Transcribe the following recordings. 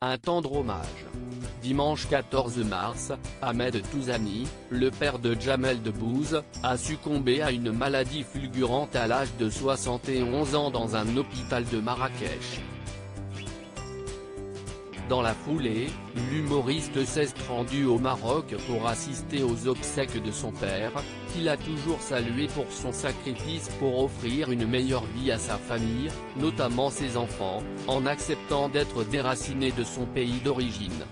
Un tendre hommage. Dimanche 14 mars, Ahmed Touzani, le père de Jamel Debbouze, a succombé à une maladie fulgurante à l'âge de 71 ans dans un hôpital de Marrakech. Dans la foulée, l'humoriste s'est rendu au Maroc pour assister aux obsèques de son père, qu'il a toujours salué pour son sacrifice pour offrir une meilleure vie à sa famille, notamment ses enfants, en acceptant d'être déraciné de son pays d'origine.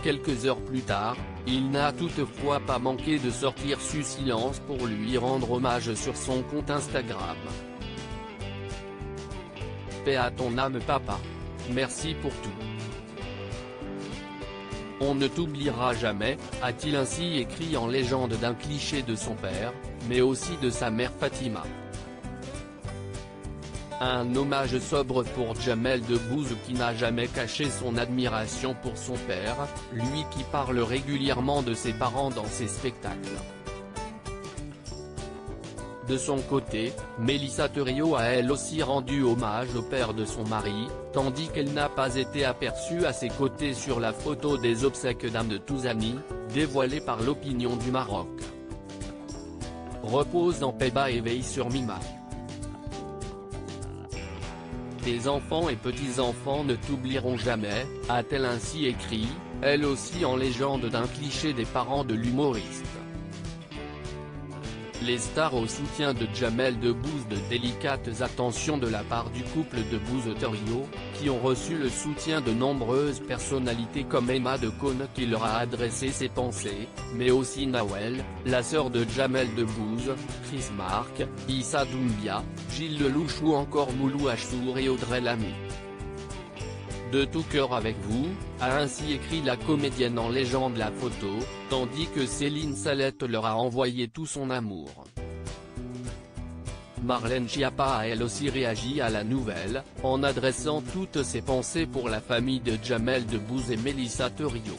Quelques heures plus tard, il n'a toutefois pas manqué de sortir sous silence pour lui rendre hommage sur son compte Instagram. Paix à ton âme papa. Merci pour tout. On ne t'oubliera jamais, a-t-il ainsi écrit en légende d'un cliché de son père, mais aussi de sa mère Fatima. Un hommage sobre pour Jamel Debbouze qui n'a jamais caché son admiration pour son père, lui qui parle régulièrement de ses parents dans ses spectacles. De son côté, Mélissa Theriault a elle aussi rendu hommage au père de son mari, tandis qu'elle n'a pas été aperçue à ses côtés sur la photo des obsèques d'Ahmed Touzani, dévoilée par l'opinion du Maroc. Repose en paix bas et veille sur Mima. Tes enfants et petits-enfants ne t'oublieront jamais, a-t-elle ainsi écrit, elle aussi en légende d'un cliché des parents de l'humoriste. Les stars au soutien de Jamel Debbouze. De délicates attentions de la part du couple Debbouze-Theriault, qui ont reçu le soutien de nombreuses personnalités comme Emma de Cône qui leur a adressé ses pensées, mais aussi Nawel, la sœur de Jamel Debbouze, Chris Marc, Issa Doumbia, Gilles Lelouch ou encore Moulou Achour et Audrey Lamy. De tout cœur avec vous, a ainsi écrit la comédienne en légende la photo, tandis que Céline Salette leur a envoyé tout son amour. Marlène Schiappa a elle aussi réagi à la nouvelle, en adressant toutes ses pensées pour la famille de Jamel Debbouze et Mélissa Theriault.